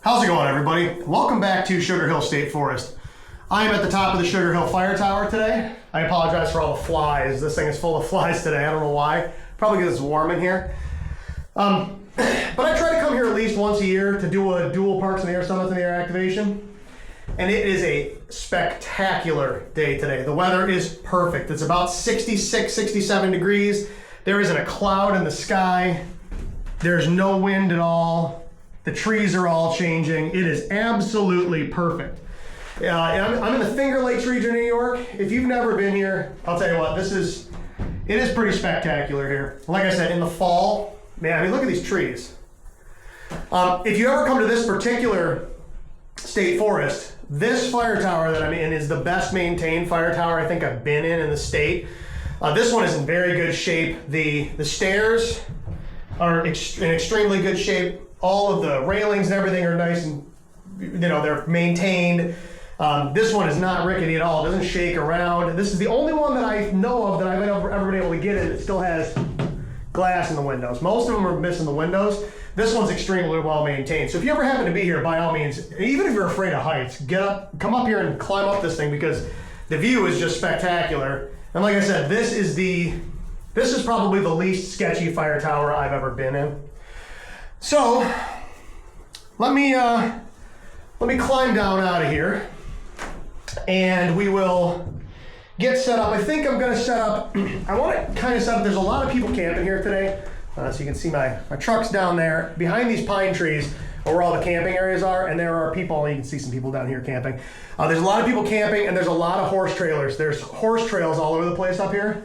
How's it going, everybody? Welcome back to Sugar Hill State Forest. I am at the top of the Sugar Hill Fire Tower today. I apologize for all the flies. This thing is full of flies today. I don't know why. Probably because it's warm in here. But I try to come here at least once a year to do a dual Parks in the Air Summits in the Air activation. And it is a spectacular day today. The weather is perfect. It's about 66, 67 degrees. There isn't a cloud in the sky. There's no wind at all. The trees are all changing. It is absolutely perfect. I'm in the Finger Lakes region of New York. If you've never been here, I'll tell you what, it is pretty spectacular here. Like I said, in the fall, man, I mean, look at these trees. If you ever come to this particular state forest, this fire tower that I'm in is the best maintained fire tower I think I've been in the state. This one is in very good shape. The stairs are in extremely good shape. All of the railings and everything are nice and, they're maintained. This one is not rickety at all. It doesn't shake around. This is the only one that I know of that I've ever been able to get in that still has glass in the windows. Most of them are missing the windows. This one's extremely well maintained. So if you ever happen to be here, by all means, even if you're afraid of heights, come up here and climb up this thing because the view is just spectacular. And like I said, this is probably the least sketchy fire tower I've ever been in. So let me climb down out of here and we will get set up. I think I'm going to set up, I want to kind of set up, there's a lot of people camping here today. So you can see my truck's down there behind these pine trees where all the camping areas are, and there are people, you can see some people down here camping. There's a lot of people camping and there's a lot of horse trailers. There's horse trails all over the place up here.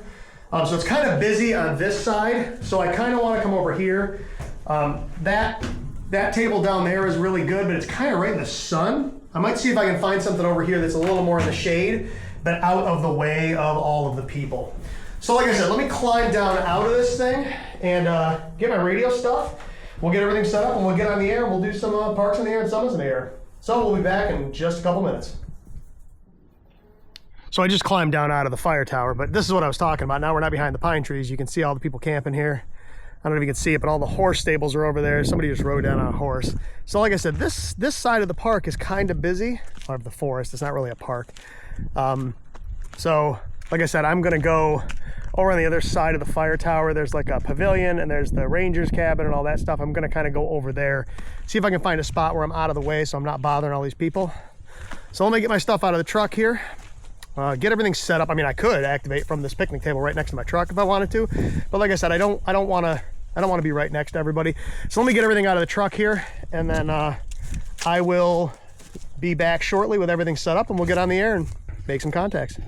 So it's kind of busy on this side. So I kind of want to come over here. That table down there is really good, but it's kind of right in the sun. I might see if I can find something over here that's a little more in the shade, but out of the way of all of the people. So like I said, let me climb down out of this thing and get my radio stuff. We'll get everything set up and we'll get on the air. We'll do some Parks in the Air and Summits in the Air. So we'll be back in just a couple minutes. So I just climbed down out of the fire tower, but this is what I was talking about. Now we're not behind the pine trees. You can see all the people camping here. I don't know if you can see it, but all the horse stables are over there. Somebody just rode down on a horse. So like I said, this side of the park is kind of busy. Or the forest, it's not really a park. So like I said, I'm gonna go over on the other side of the fire tower. There's like a pavilion and there's the ranger's cabin and all that stuff. I'm gonna kind of go over there, see if I can find a spot where I'm out of the way so I'm not bothering all these people. So let me get my stuff out of the truck here. Get everything set up. I mean, I could activate from this picnic table right next to my truck if I wanted to, but like I said, I don't want to be right next to everybody. So let me get everything out of the truck here, and then I will be back shortly with everything set up, and we'll get on the air and make some contacts.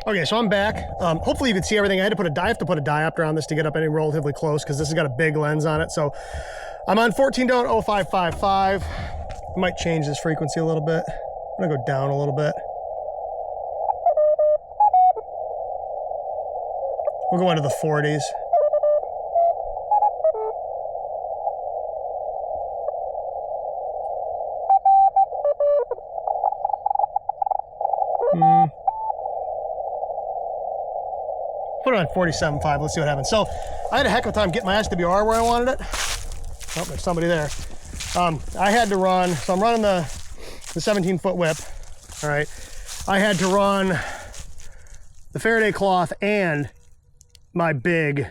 Okay, so I'm back. Hopefully you can see everything. I have to put a diopter on this to get up any relatively close because this has got a big lens on it. So I'm on 14.0555. I might change this frequency a little bit. I'm gonna go down a little bit. We'll go into the 40s. Put it on 47.5. Let's see what happens. So I had a heck of a time getting my SWR where I wanted it. Oh, there's somebody there. I had to run, so I'm running the 17-foot whip. All right. I had to run the Faraday cloth and my big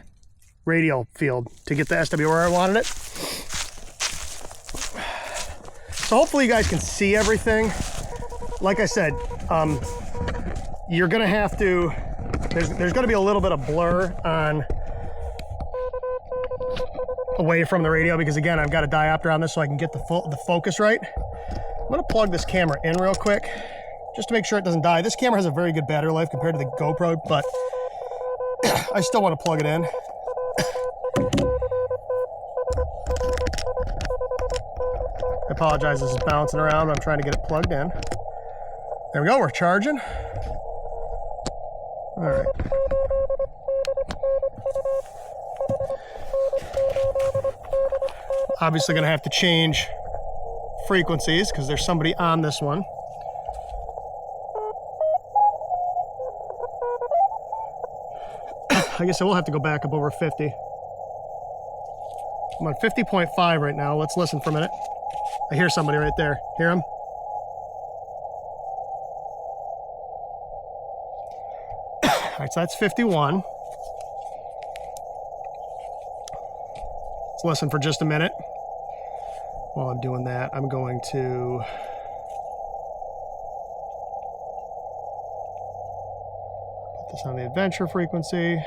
radial field to get the SWR where I wanted it. So hopefully you guys can see everything. Like I said, you're gonna have to, there's gonna be a little bit of blur on away from the radio because again, I've got a diopter on this so I can get the focus right. I'm gonna plug this camera in real quick just to make sure it doesn't die. This camera has a very good battery life compared to the GoPro, but I still want to plug it in. I apologize, this is bouncing around. I'm trying to get it plugged in. There we go, we're charging. All right. Obviously gonna have to change frequencies because there's somebody on this one. I guess I will have to go back up over 50. I'm on 50.5 right now. Let's listen for a minute. I hear somebody right there. Hear him? All right, so that's 51. Let's listen for just a minute. While I'm doing that, I'm going to put this on the adventure frequency.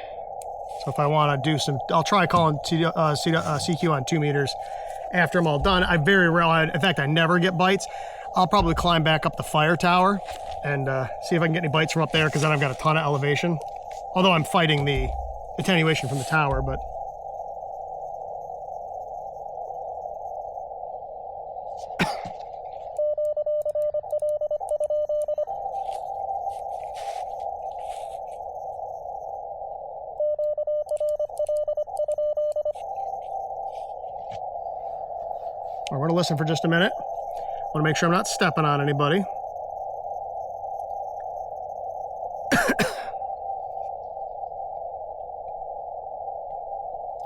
So if I want to do some, I'll try calling CQ on 2 meters after I'm all done. I very rarely, in fact, I never get bites. I'll probably climb back up the fire tower and see if I can get any bites from up there, because then I've got a ton of elevation. Although I'm fighting the attenuation from the tower, but. We're going to listen for just a minute. Want to make sure I'm not stepping on anybody.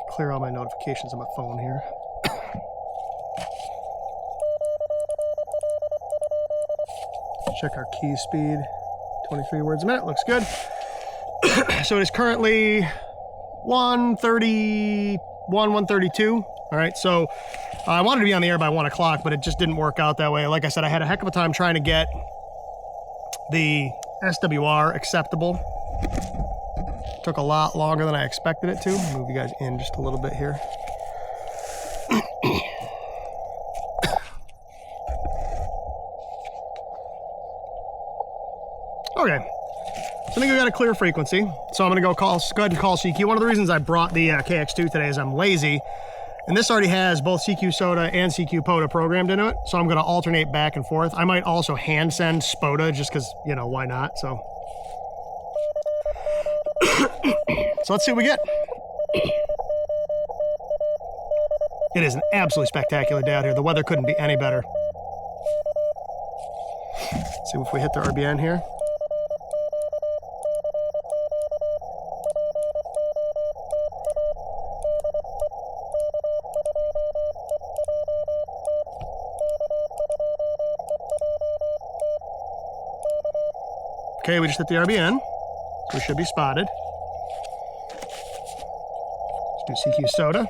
Clear all my notifications on my phone here. Check our key speed. 23 words a minute. Looks good. So it is currently 1:31, 1:32. All right, so I wanted to be on the air by 1 o'clock, but it just didn't work out that way. Like I said, I had a heck of a time trying to get the SWR acceptable. Took a lot longer than I expected it to. Move you guys in just a little bit here. Okay, so I think we got a clear frequency. So I'm gonna go ahead and call CQ. One of the reasons I brought the KX2 today is I'm lazy. And this already has both CQ SOTA and CQ POTA programmed into it, so I'm going to alternate back and forth. I might also hand send SPOTA just because, you know, why not? So let's see what we get. It is an absolutely spectacular day out here. The weather couldn't be any better. Let's see if we hit the RBN here. Okay, we just hit the RBN. We should be spotted. Let's do CQ SOTA.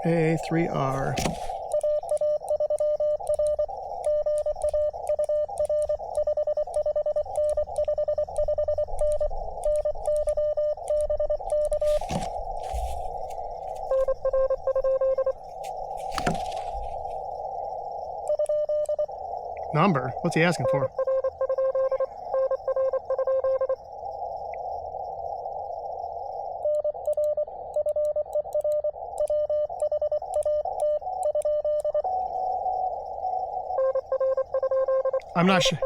A3R. Number? What's he asking for? I'm not sure.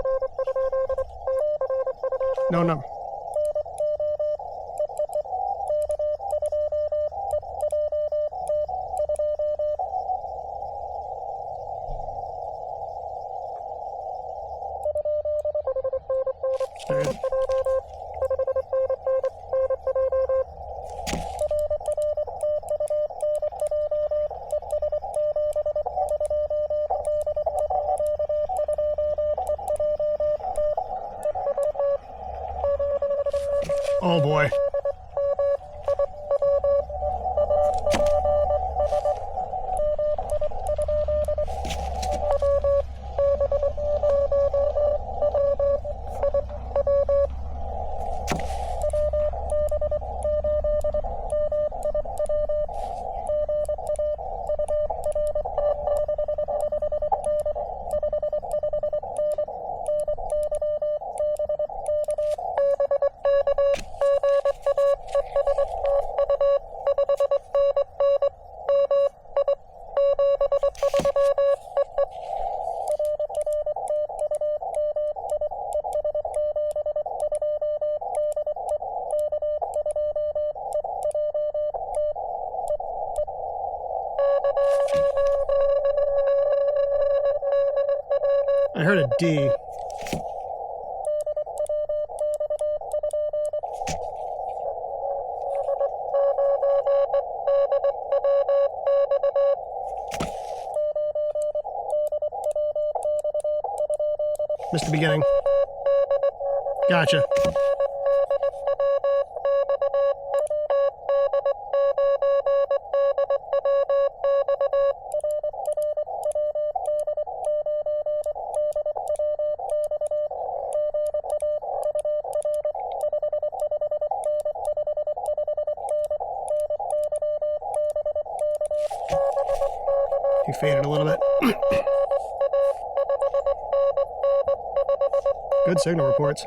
No number. There. Oh boy. I heard a D. Missed the beginning. Gotcha. He faded a little bit. Good signal reports.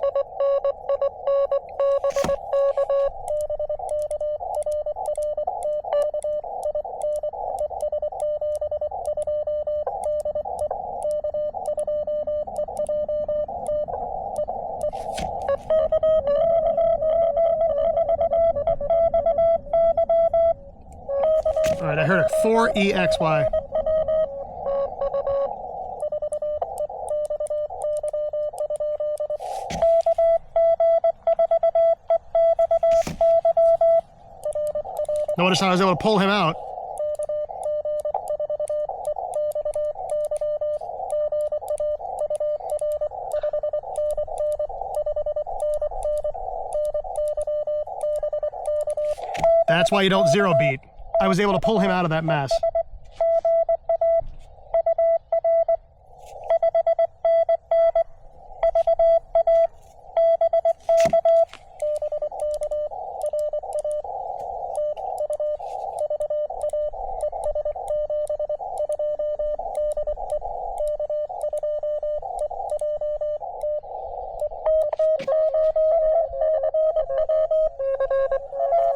All right, I heard a 4EXY. Notice how I was able to pull him out. That's why you don't zero beat. I was able to pull him out of that mess.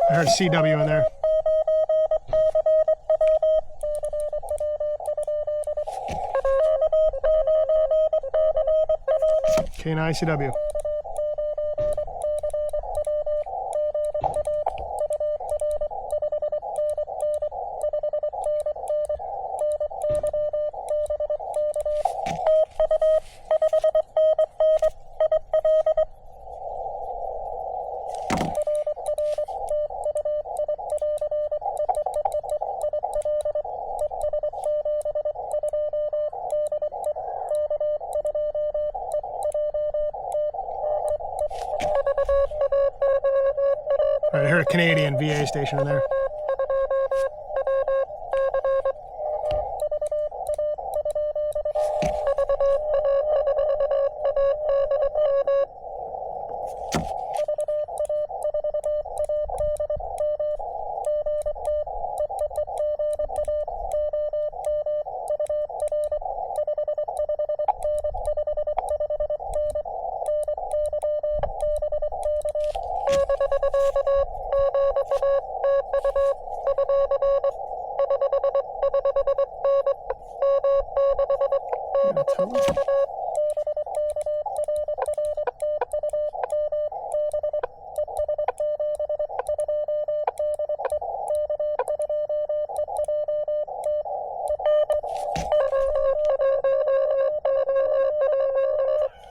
I heard CW in there. K9 CW. All right, I heard a Canadian VA station in there.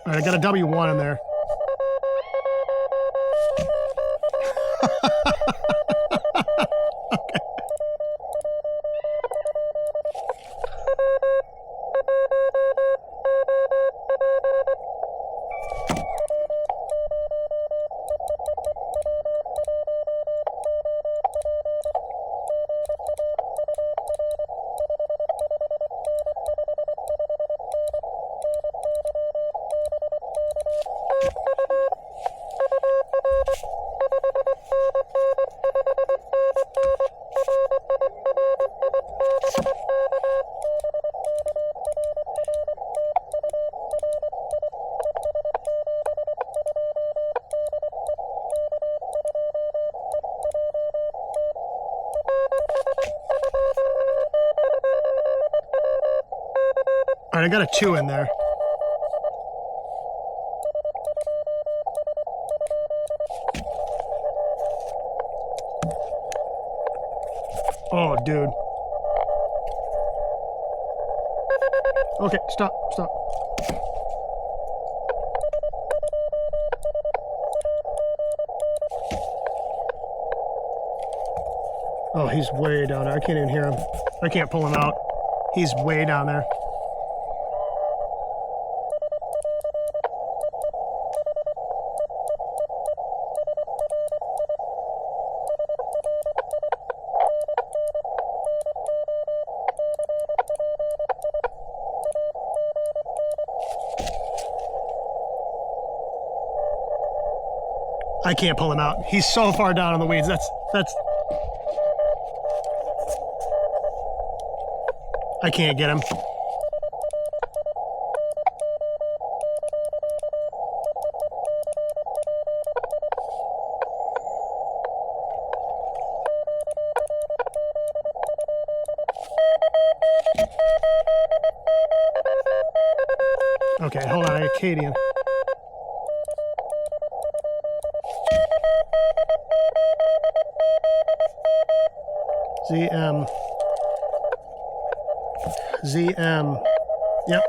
All right, I got a W1 in there. Okay. All right, I got a 2 in there. Oh, dude. Okay, stop, stop. Oh, he's way down there. I can't even hear him. I can't pull him out. He's way down there. I can't pull him out. He's so far down in the weeds. That's. I can't get him. Okay, hold on, Acadian. ZM. Yep.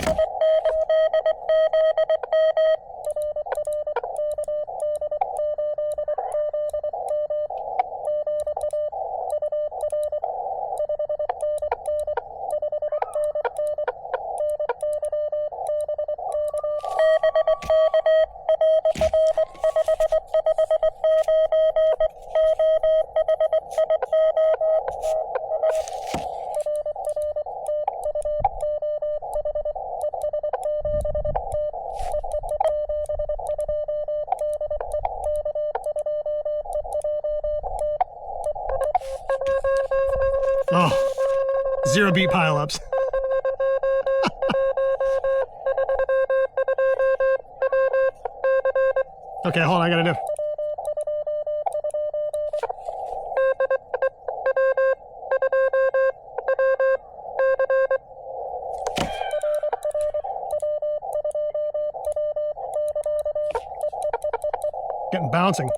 Oh, 0 beat pileups. Okay, hold on, I gotta do. Getting bouncing.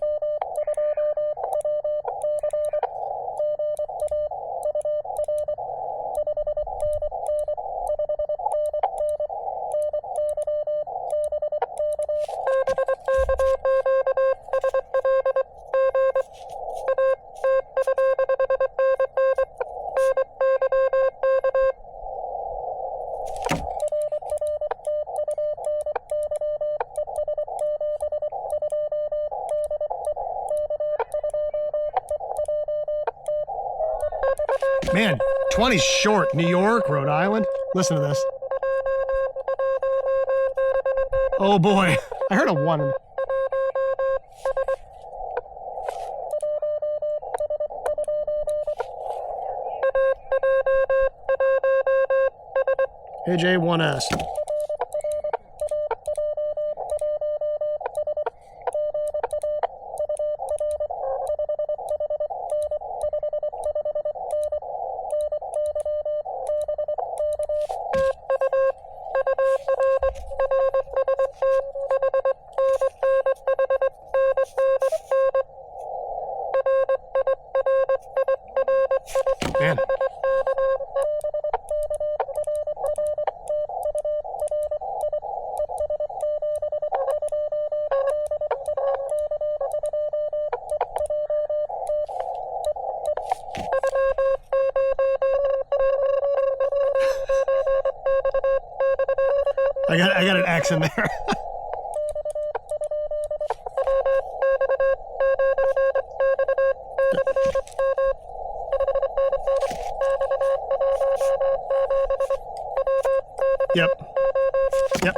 Man, 20's short. New York, Rhode Island. Listen to this. Oh boy, I heard a 1. AJ1S. Man. I got an X in there. Yep. Yep.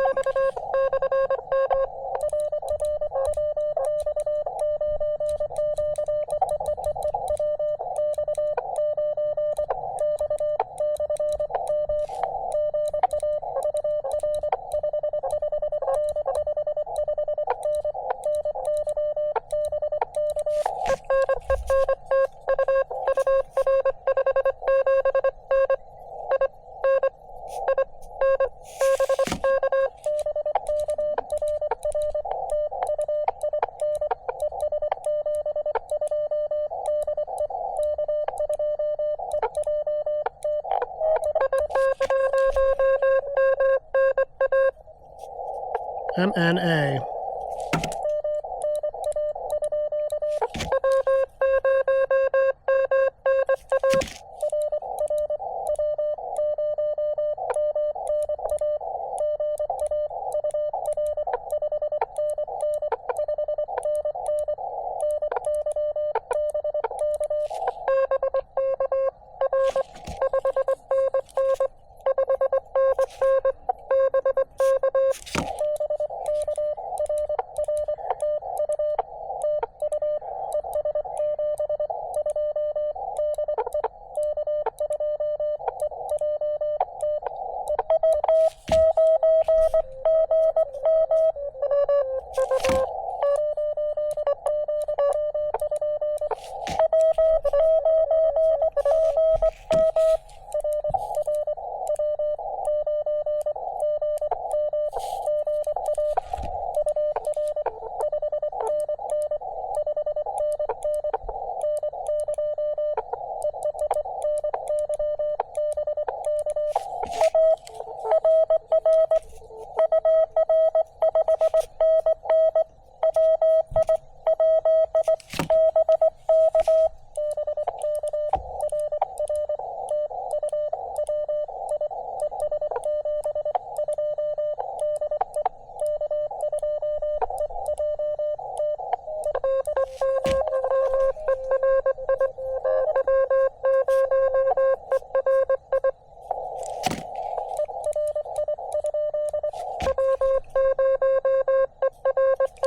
MNA.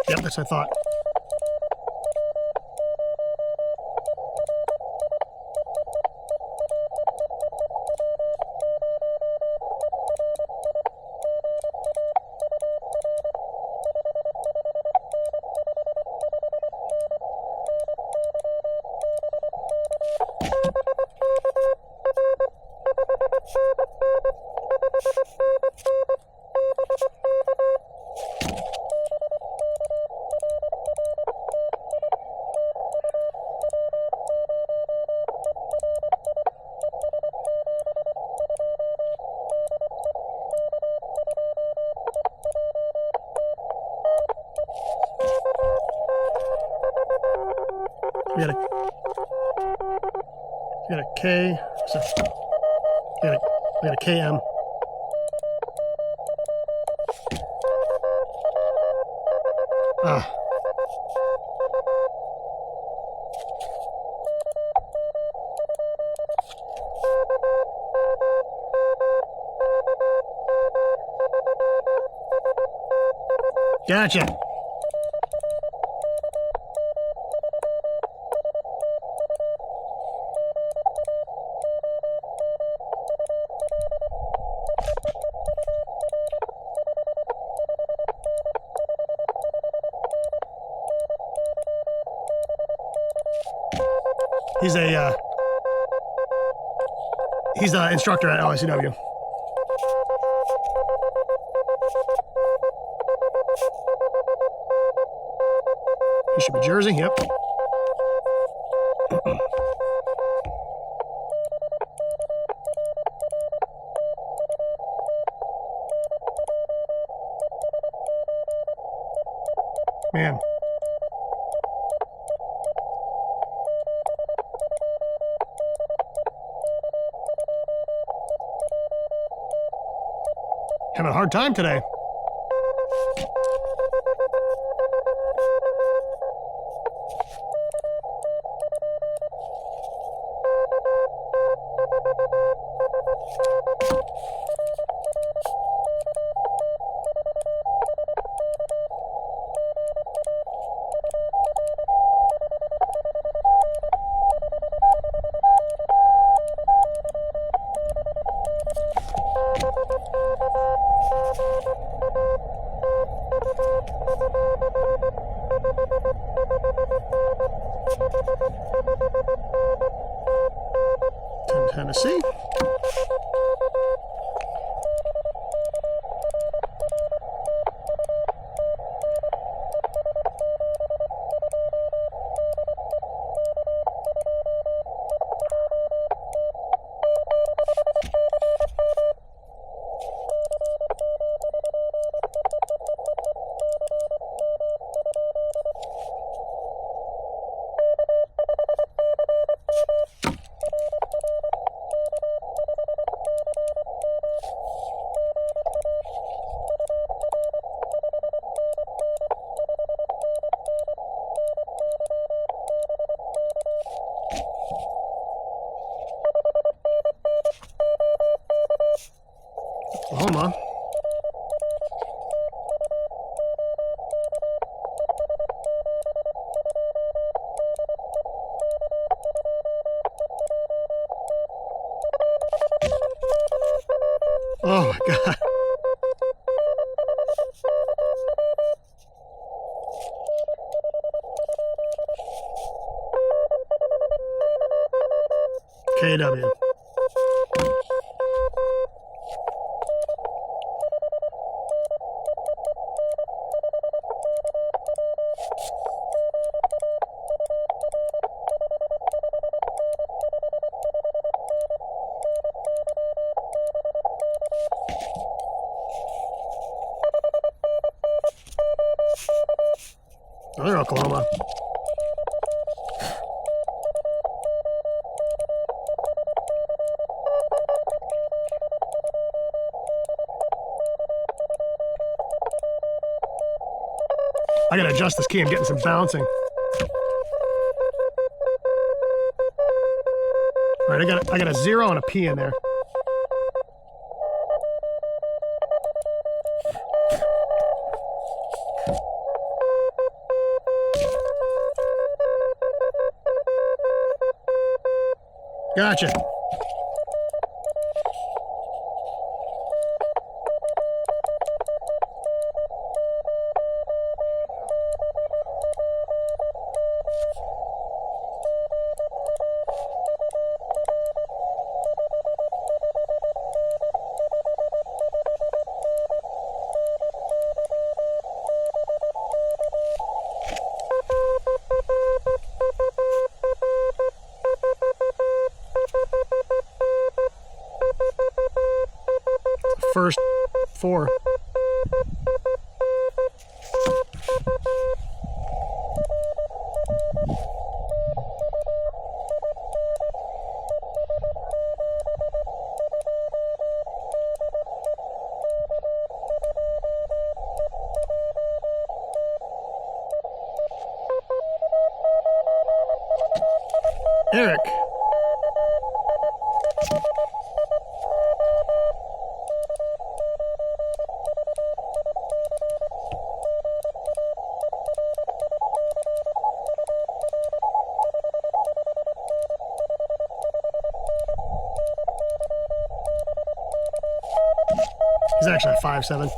Yep, that's what I thought. We got a K, so we got a KM. Ah. Gotcha. He's an instructor at LSCW. He should be Jersey, yep. Man. Having a hard time today. Tennessee. Oklahoma. Oh my God. KW. Another Oklahoma. I gotta adjust this key. I'm getting some bouncing. All right, I got a 0 and a P in there. Gotcha. First 4. Eric. He's actually a 5'7".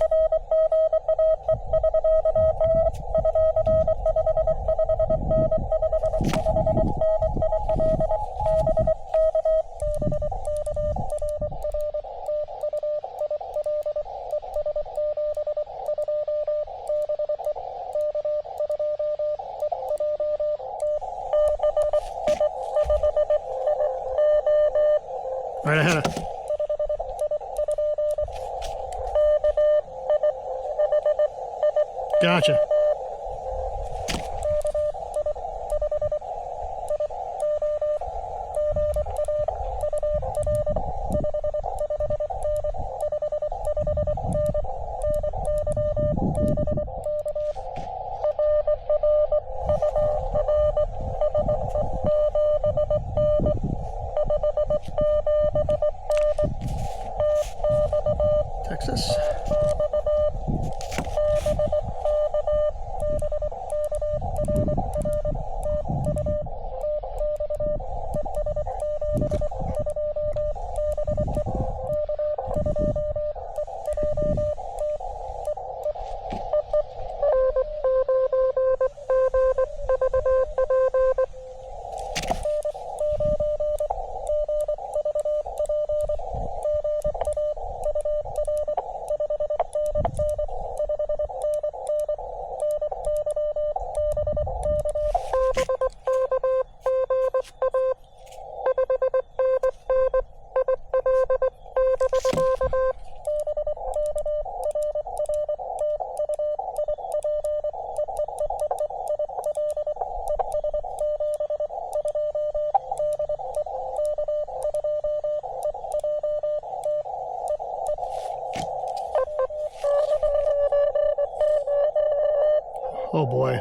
Right ahead of. Gotcha. Texas. Oh boy.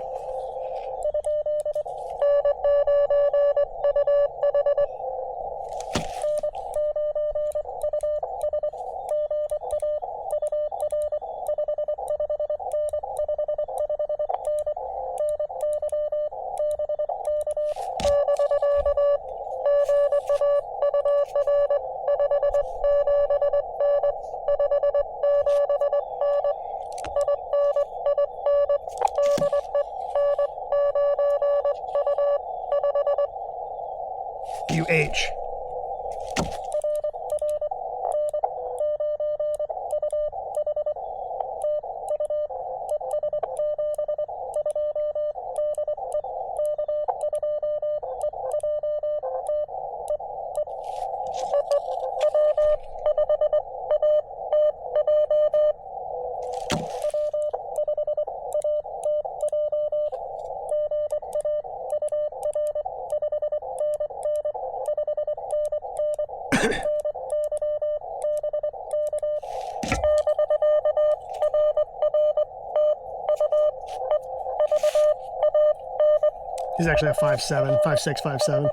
He's actually a 5'7", 5'6", 5'7".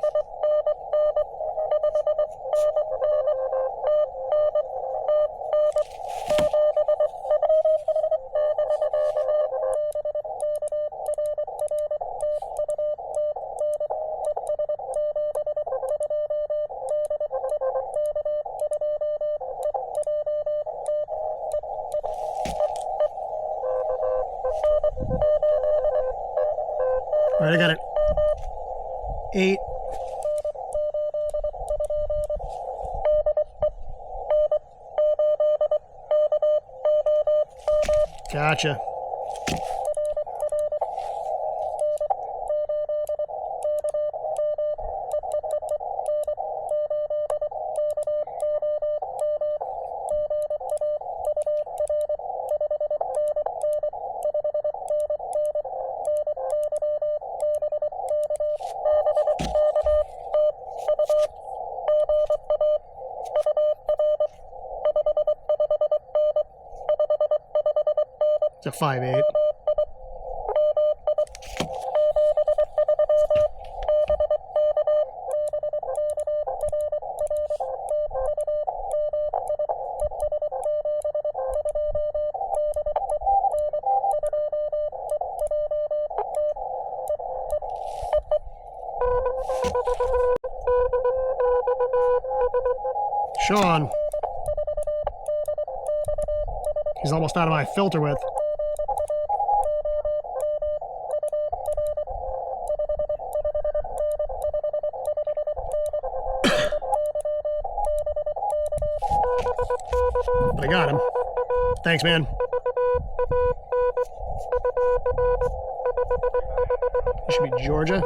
All right, I got it. 8. Gotcha. It's a 5'8". Sean. He's almost out of my filter width. But I got him. Thanks, man. It should be Georgia.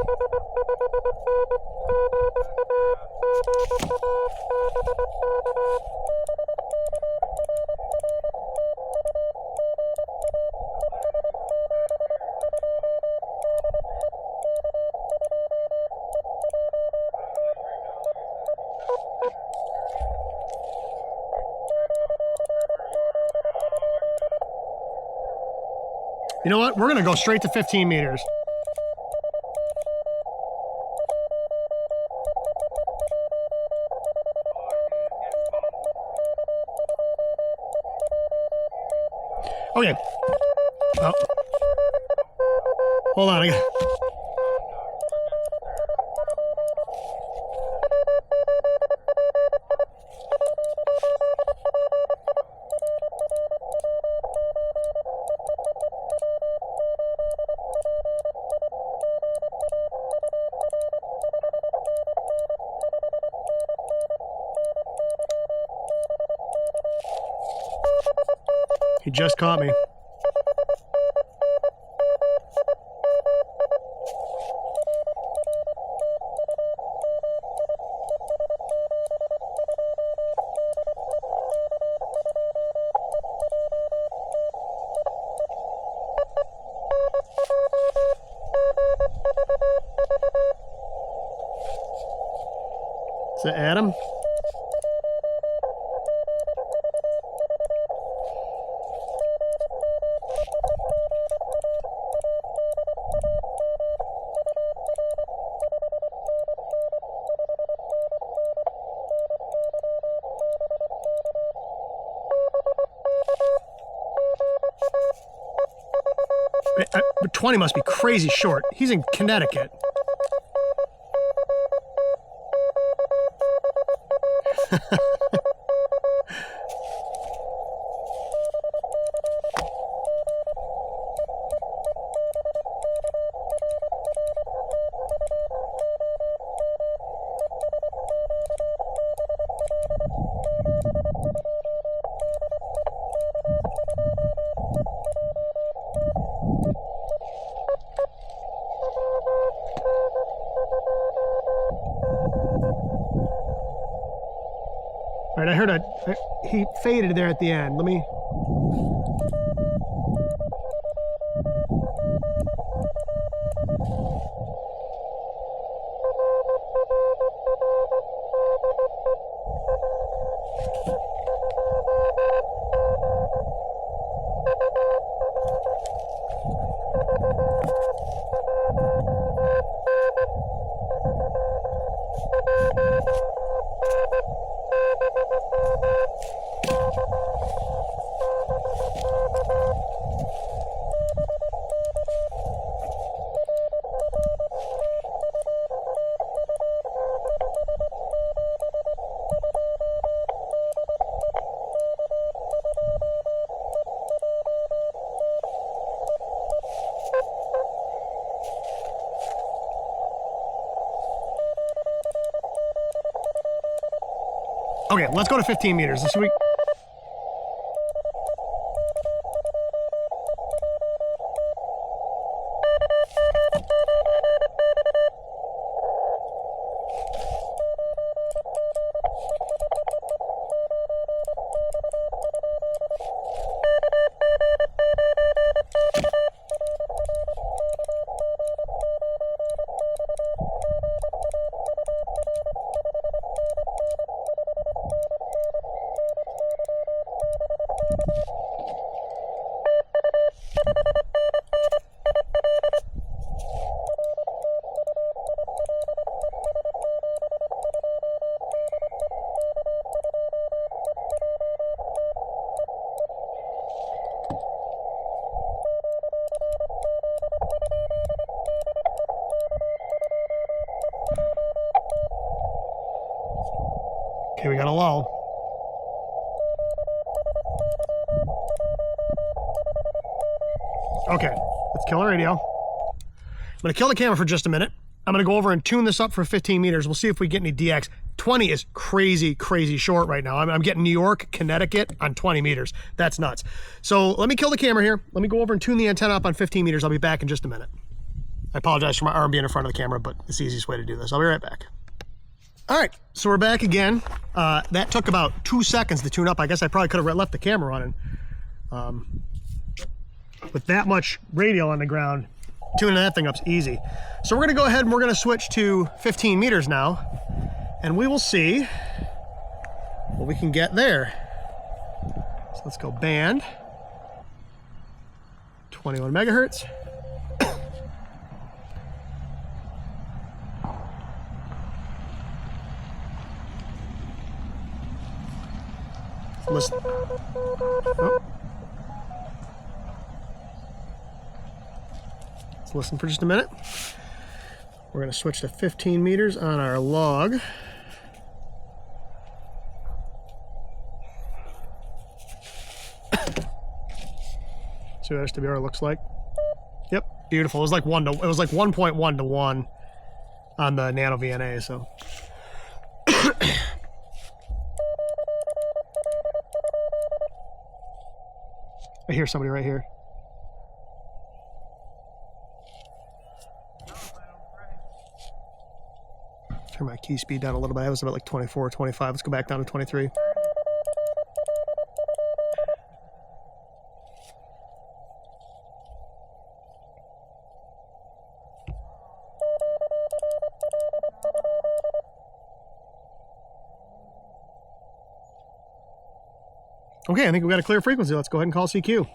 You know what? We're going to go straight to 15 meters. Okay. Oh. Hold on. He just caught me. Is that Adam? But 20 must be crazy short. He's in Connecticut. All right, I heard he faded there at the end. Let me. Okay, let's go to 15 meters. This week. Okay, we got a lull. Okay, let's kill the radio. I'm gonna kill the camera for just a minute. I'm gonna go over and tune this up for 15 meters. We'll see if we get any DX. 20 is crazy, crazy short right now. I'm getting New York, Connecticut on 20 meters. That's nuts. So let me kill the camera here. Let me go over and tune the antenna up on 15 meters. I'll be back in just a minute. I apologize for my arm being in front of the camera, but it's the easiest way to do this. I'll be right back. All right, so we're back again. That took about 2 seconds to tune up. I guess I probably could have left the camera running. With that much radio on the ground, tuning that thing up's easy. So we're gonna go ahead and we're gonna switch to 15 meters now, and we will see what we can get there. So let's go band, 21 megahertz. Listen. Oh. Let's listen for just a minute. We're going to switch to 15 meters on our log. See what SWR looks like. Yep, beautiful. It was like 1.1 to 1 on the Nano VNA, so. I hear somebody right here. Turn my key speed down a little bit. I was about like 24 or 25. Let's go back down to 23. Okay, I think we got a clear frequency. Let's go ahead and call CQ.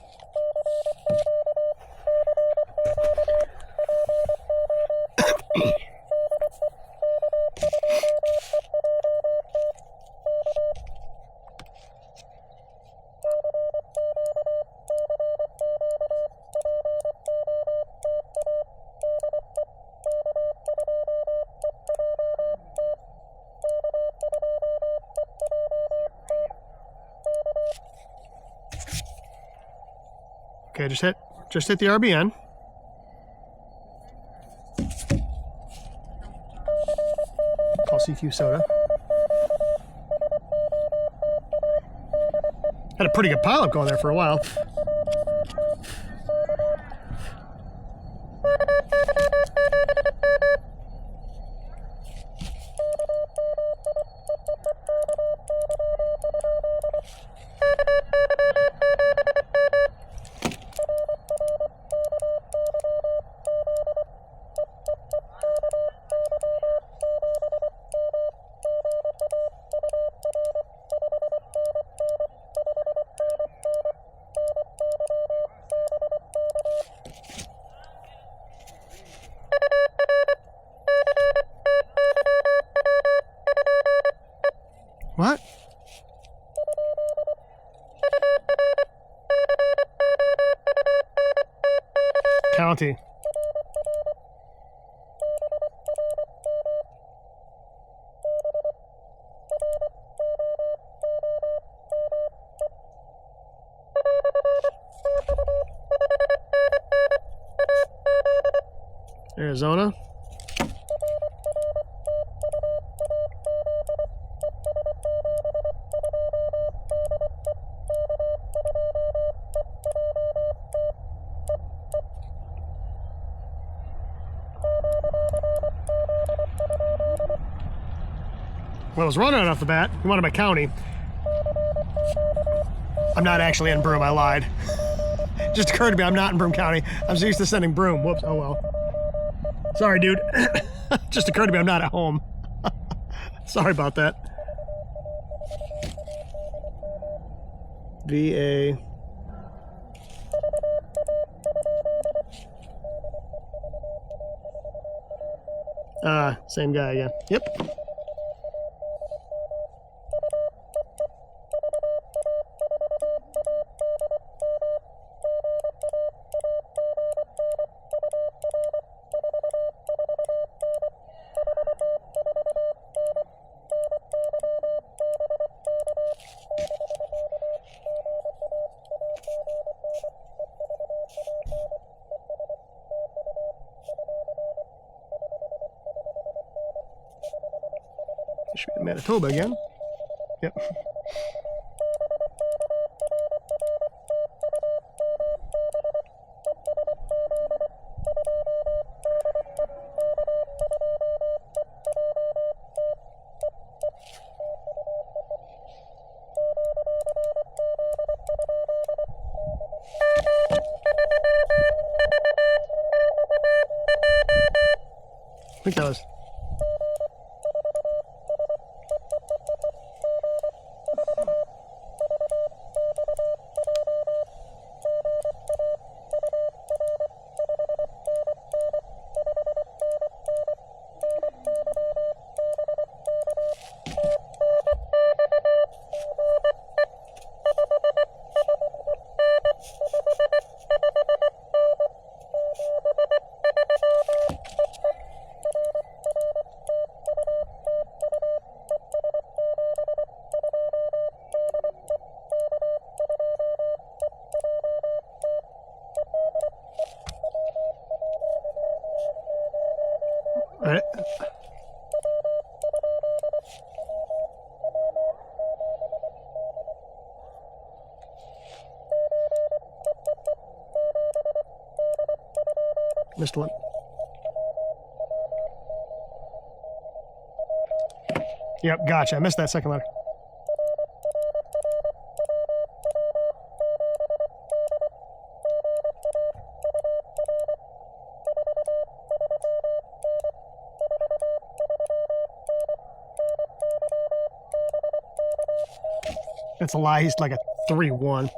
Okay, just hit the RBN. Call CQ SOTA. Had a pretty good pileup going there for a while. County. Arizona. Well, I was running off the bat. You wanted my county. I'm not actually in Broome, I lied. Just occurred to me I'm not in Broome County. I'm so used to sending Broome. Whoops, oh well. Sorry, dude. Just occurred to me I'm not at home. Sorry about that. VA. Same guy again. Yep. Should be in Manitoba again. Yep. I think that was. All right. Missed one. Yep, gotcha. I missed that second letter. That's a lie. He's like a 3-1.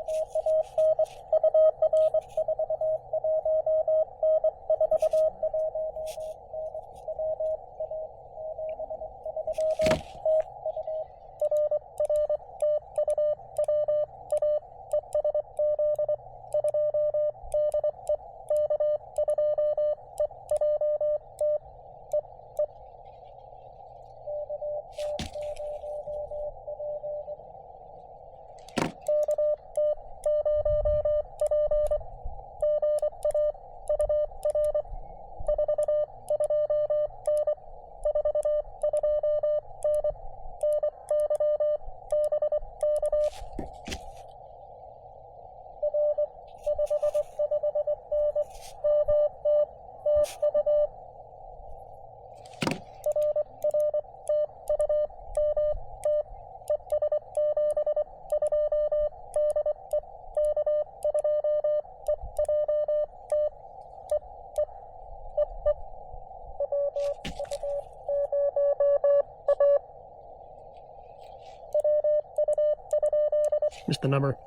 Just the number.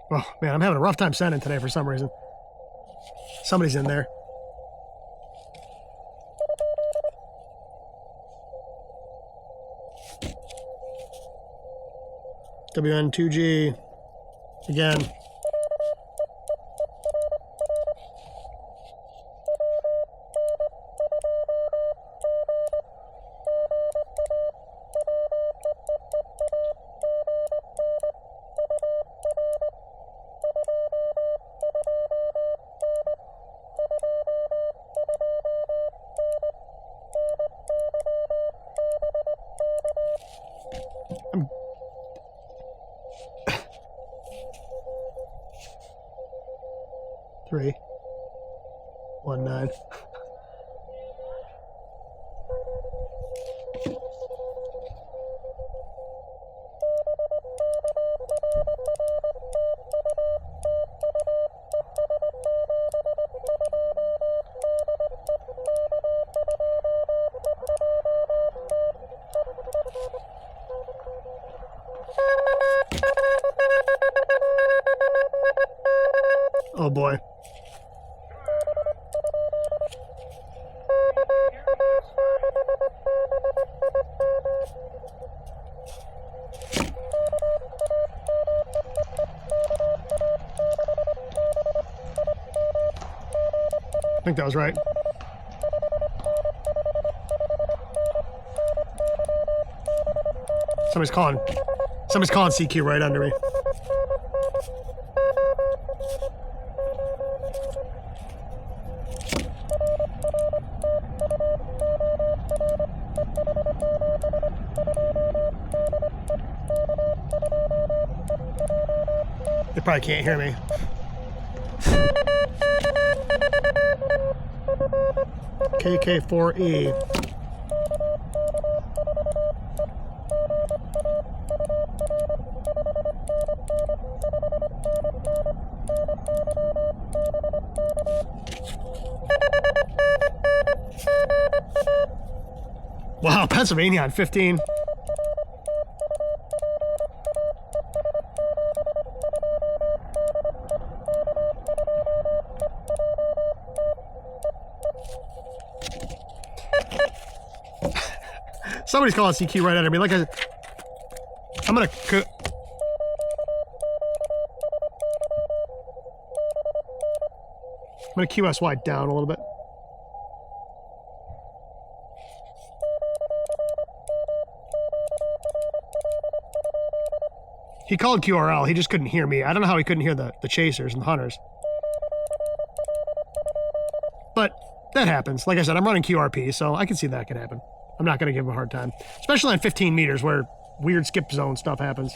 Oh, man, I'm having a rough time sending today for some reason. Somebody's in there. WN2G. Again. Three, 1, 9. Oh boy. I think that was right. Somebody's calling CQ right under me. They probably can't hear me. KK4E. Wow, Pennsylvania on 15. Somebody's calling CQ right under me. Like I'm gonna QSY down a little bit. He called QRL. He just couldn't hear me. I don't know how he couldn't hear the chasers and the hunters. But that happens. Like I said, I'm running QRP, so I can see that could happen. I'm not going to give him a hard time. Especially on 15 meters where weird skip zone stuff happens.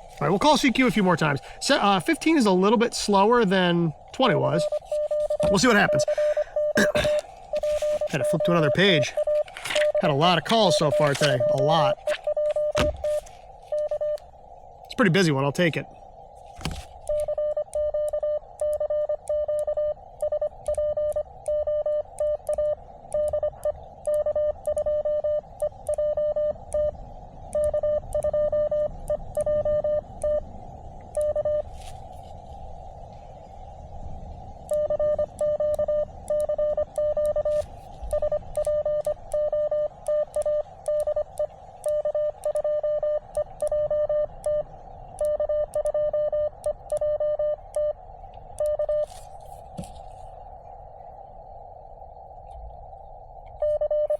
All right, we'll call CQ a few more times. 15 is a little bit slower than 20 was. We'll see what happens. Had to flip to another page. Had a lot of calls so far today. A lot. It's a pretty busy one. I'll take it.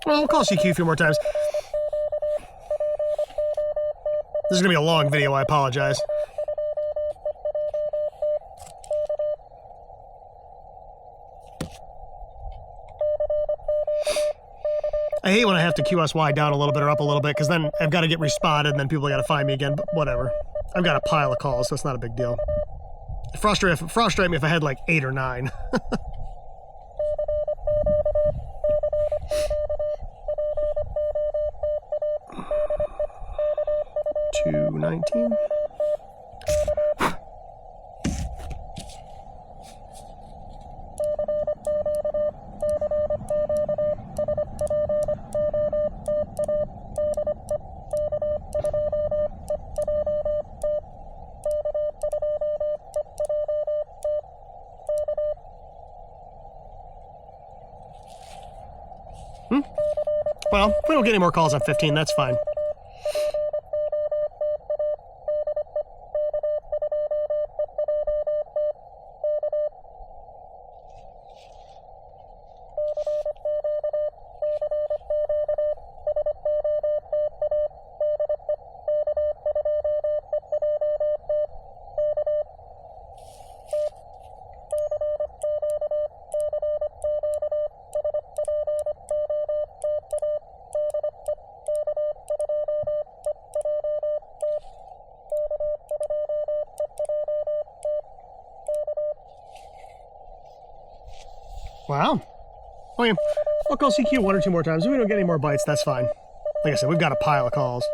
Well, we'll call CQ a few more times. This is going to be a long video, I apologize. I hate when I have to QSY down a little bit or up a little bit, because then I've got to get respotted and then people got to find me again, but whatever. I've got a pile of calls, so it's not a big deal. It'd frustrate me if I had like 8 or 9. 219. Well, if we don't get any more calls on 15, that's fine. Wow. Okay, I'll call CQ 1 or 2 more times. If we don't get any more bites, that's fine. Like I said, we've got a pile of calls.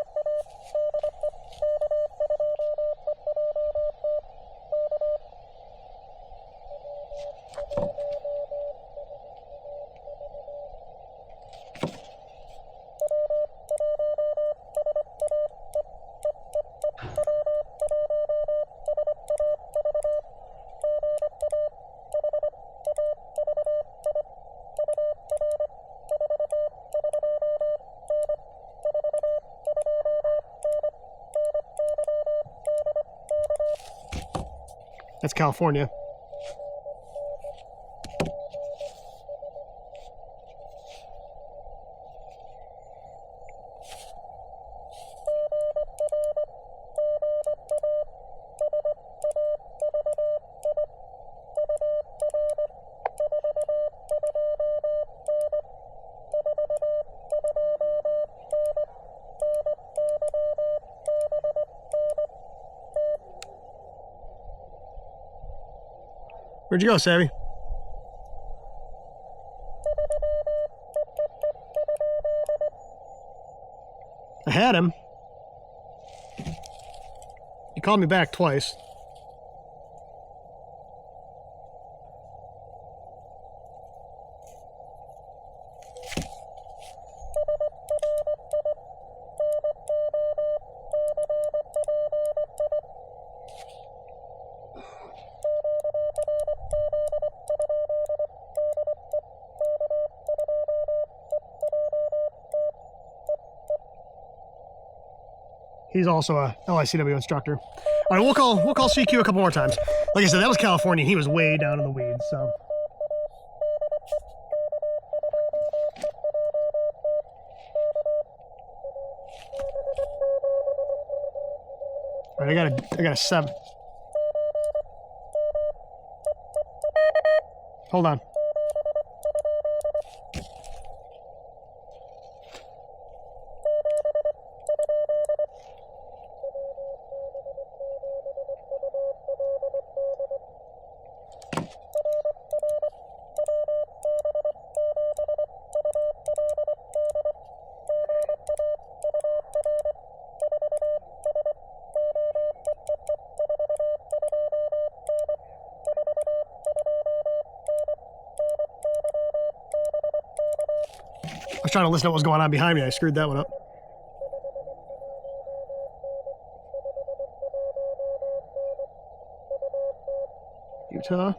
That's California. Where'd you go, Savvy? I had him. He called me back twice. He's also a LICW instructor. All right, we'll call CQ a couple more times. Like I said, that was California. He was way down in the weeds, so. All right, I got a 7. Hold on. I was trying to listen to what was going on behind me. I screwed that one up. Utah.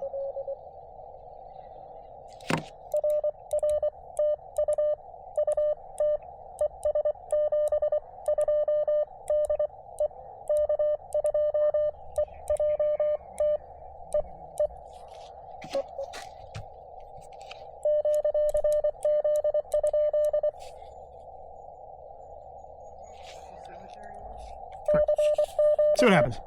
See what happens.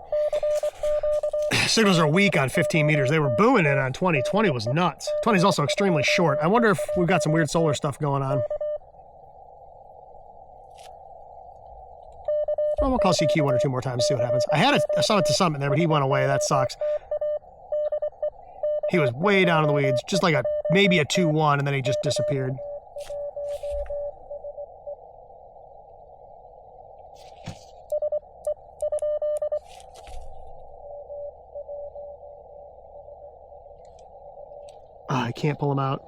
Signals are weak on 15 meters. They were booming it on 20. 20 was nuts. 20 is also extremely short. I wonder if we've got some weird solar stuff going on. Well, we'll call CQ 1 or 2 more times, see what happens. I saw it to Summit there, but he went away. That sucks. He was way down in the weeds, just like maybe a 2-1, and then he just disappeared. I can't pull him out.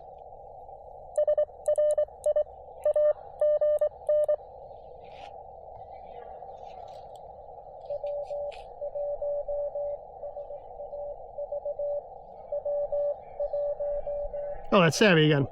Oh, that's Savvy again.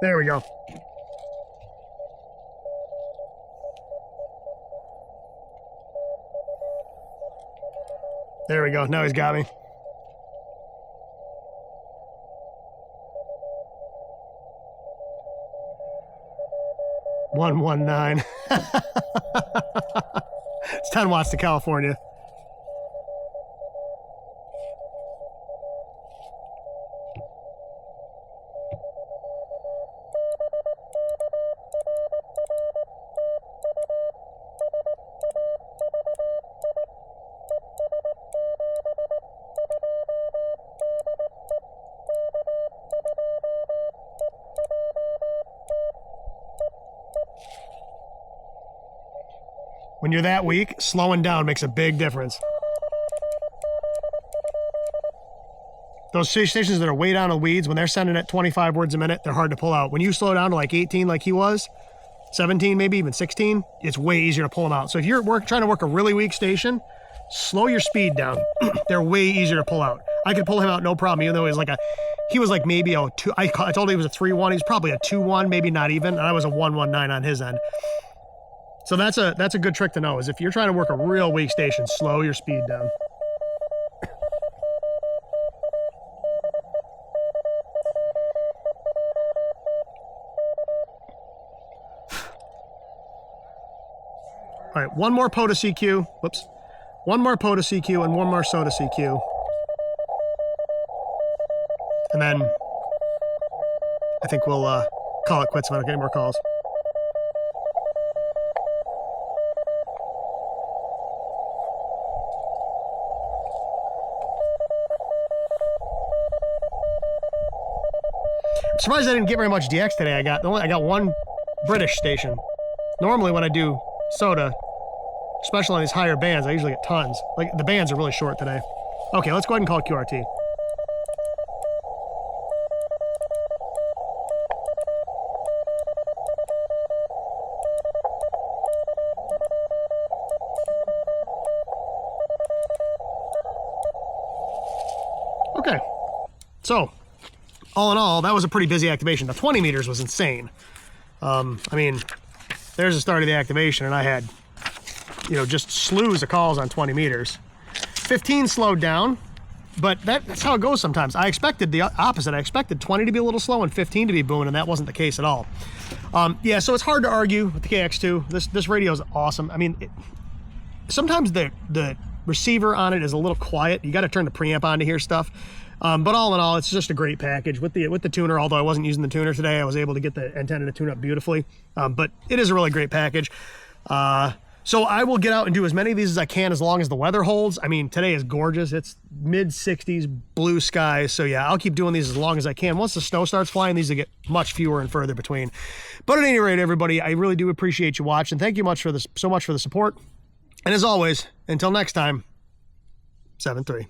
There we go. There we go. Now he's got me. $119. It's 10 watts to California. When you're that weak, slowing down makes a big difference. Those stations that are way down in the weeds, when they're sending at 25 words a minute, they're hard to pull out. When you slow down to like 18 like he was, 17 maybe, even 16, it's way easier to pull them out. So if you're trying to work a really weak station, slow your speed down. They're way easier to pull out. I could pull him out no problem, even though he was like maybe a 2, I told him he was a 3-1, he's probably a 2-1, maybe not even, and I was a 1-1-9 on his end. So that's a good trick to know, is if you're trying to work a real weak station, slow your speed down. All right, one more POTA CQ. Whoops. One more POTA CQ and one more SOTA CQ. And then I think we'll call it quits if I don't get any more calls. I'm surprised I didn't get very much DX today. I got one British station. Normally when I do SOTA, especially on these higher bands, I usually get tons. Like, the bands are really short today. Okay, let's go ahead and call it QRT. Okay, so all in all, that was a pretty busy activation. The 20 meters was insane. I mean, there's the start of the activation, and I had, you know, just slews of calls on 20 meters. 15 slowed down, but that's how it goes sometimes. I expected the opposite. I expected 20 to be a little slow and 15 to be booming, and that wasn't the case at all. Yeah, so it's hard to argue with the KX2. This radio is awesome. I mean, sometimes the receiver on it is a little quiet. You got to turn the preamp on to hear stuff. But all in all, it's just a great package with the tuner. Although I wasn't using the tuner today, I was able to get the antenna to tune up beautifully. But it is a really great package. So I will get out and do as many of these as I can as long as the weather holds. I mean, today is gorgeous. It's mid-60s, blue skies. So yeah, I'll keep doing these as long as I can. Once the snow starts flying, these will get much fewer and further between. But at any rate, everybody, I really do appreciate you watching. Thank you so much for the support. And as always, until next time, 7-3.